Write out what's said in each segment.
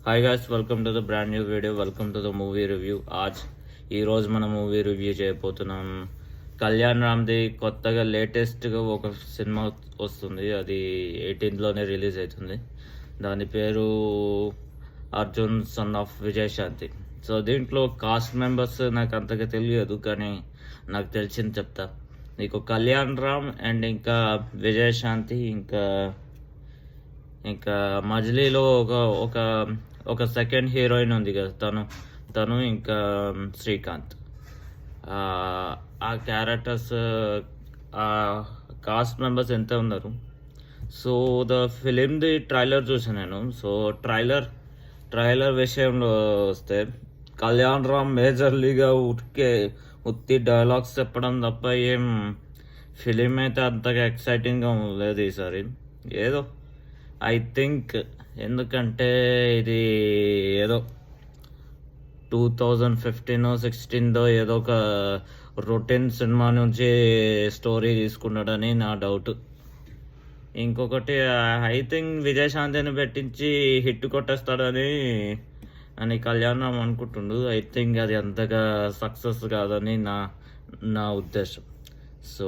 Hi guys, welcome to the brand new video. Welcome to the movie review. ఈరోజు మనం movie review చేయబోతున్నాం. కళ్యాణ్ రామ్ది కొత్తగా లేటెస్ట్గా ఒక సినిమా వస్తుంది. అది 18లోనే రిలీజ్ అవుతుంది. దాని పేరు Arjun son of Vijayashanti. So దీంట్లో కాస్ట్ మెంబర్స్ నాకు అంతగా తెలియదు, కానీ నాకు తెలిసింది చెప్తా. నీకు కళ్యాణ్ రామ్ అండ్ ఇంకా విజయశాంతి ఇంకా మజిలీలో ఒక ఒక ఒక సెకండ్ హీరోయిన్ ఉంది కదా, తను ఇంకా శ్రీకాంత్. ఆ క్యారెక్టర్స్, ఆ కాస్ట్ మెంబర్స్ ఎంత ఉన్నారు. సో ఫిలింది ట్రైలర్ చూసాను నేను. సో ట్రైలర్ విషయంలో వస్తే కళ్యాణ్ రామ్ మేజర్లీగా ఉత్తి డైలాగ్స్ చెప్పడం తప్ప ఏం ఫిలిం అయితే అంతగా ఎక్సైటింగ్గా లేదు ఈసారి. ఏదో ఐ థింక్ ఎందుకంటే ఇది ఏదో 2015-16 ఏదో ఒక రొటీన్ సినిమా నుంచి స్టోరీ తీసుకున్నాడని నా డౌట్. ఇంకొకటి ఐ థింక్ విజయశాంతిని పెట్టించి హిట్ కొట్టేస్తాడని కళ్యాణం అనుకుంటుండు. ఐ థింక్ అది అంతగా సక్సెస్ కాదని నా ఉద్దేశం. సో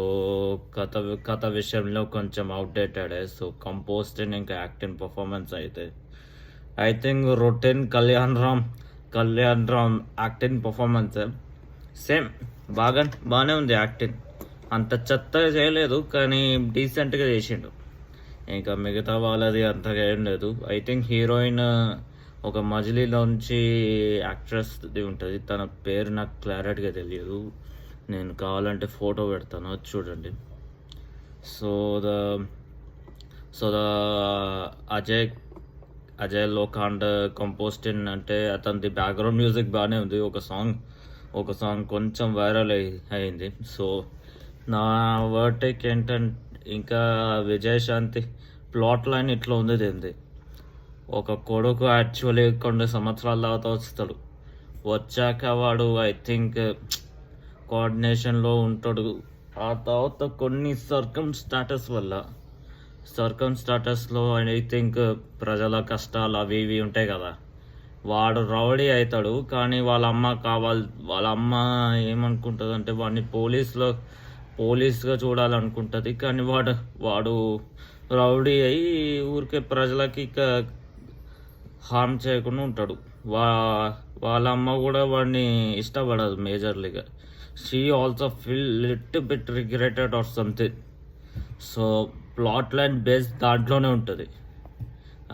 కథ విషయంలో కొంచెం అవుట్డేటెడ్. సో కంపోజింగ్ ఇంకా యాక్టింగ్ పర్ఫార్మెన్స్ అయితే I think routine Kalyan Ram acting performance same బాగానే ఉంది. యాక్టింగ్ అంత చెత్తగా చేయలేదు, కానీ డీసెంట్గా చేసిండు. ఇంకా మిగతా వాళ్ళది అంతగా ఏం లేదు. ఐ థింక్ హీరోయిన్ ఒక మజిలీలోంచి యాక్ట్రెస్ది ఉంటుంది. తన పేరు నాకు క్లారిటీగా తెలియదు. నేను కావాలంటే ఫోటో పెడతాను, చూడండి. సో ద అజయ్ లోఖండ్ కంపోజింగ్ అంటే అతనిది బ్యాక్గ్రౌండ్ మ్యూజిక్ బాగానే ఉంది. ఒక సాంగ్ కొంచెం వైరల్ అయింది. సో నా వర్టేక్ ఏంటంటే ఇంకా విజయశాంతి ప్లాట్ లైన్ ఇట్లా ఉంది. ఒక కొడుకు యాక్చువల్లీ కొన్ని సంవత్సరాల తర్వాత వస్తాడు. వచ్చాక వాడు ఐ థింక్ కోఆర్డినేషన్లో ఉంటాడు. ఆ తర్వాత కొన్ని సర్కమ్స్టాటస్లో ఐ థింక్ ప్రజల కష్టాలు అవి ఇవి ఉంటాయి కదా, వాడు రౌడీ అవుతాడు. కానీ వాళ్ళ అమ్మ ఏమనుకుంటుంది అంటే వాడిని పోలీస్గా చూడాలనుకుంటుంది. కానీ వాడు రౌడీ అయి ఊరికే ప్రజలకి హార్మ్ చేయకుండా ఉంటాడు. వాళ్ళ అమ్మ కూడా వాడిని ఇష్టపడదు మేజర్లీగా. She also feel little bit regretted or something. So plot line base దాంట్లోనే ఉంటుంది.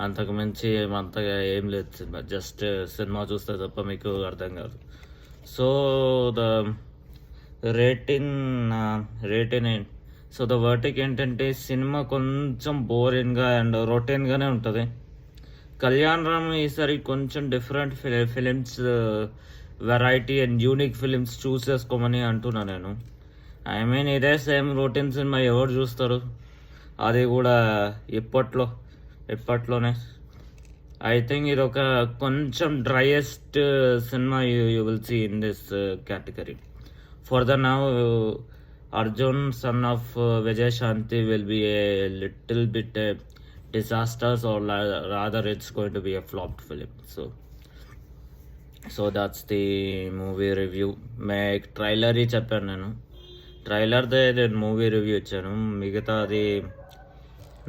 అంతకు మించి అంతగా ఏం లేదు సినిమా. జస్ట్ సినిమా చూస్తే తప్ప మీకు అర్థం కాదు. So the rating so the verdict ఏంటంటే సినిమా కొంచెం బోరింగ్గా అండ్ రొటీన్గానే ఉంటుంది. కళ్యాణ్ రామ్ ఈసారి కొంచెం different films, variety and unique films choose చేసుకోమని అంటున్నా నేను. ఐ మీన్ ఇదే సేమ్ రొటీన్ సినిమా ఎవరు చూస్తారు, అది కూడా ఇప్పట్లోనే. ఐ థింక్ ఇది ఒక కొంచెం driest cinema you will see in this category. For the now Arjun son of Vijayashanti will be a little bit disasters, or rather it's going to be a flopped film. So that's the movie review. Trailer చెప్పాను నేను. ట్రైలర్దే నేను movie review ఇచ్చాను. మిగతా అది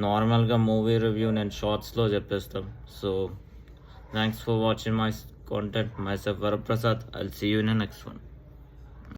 నార్మల్గా movie review నేను షార్ట్స్లో చెప్పేస్తాను. So thanks for watching my content. Myself Varaprasad. I'll see you in the next one.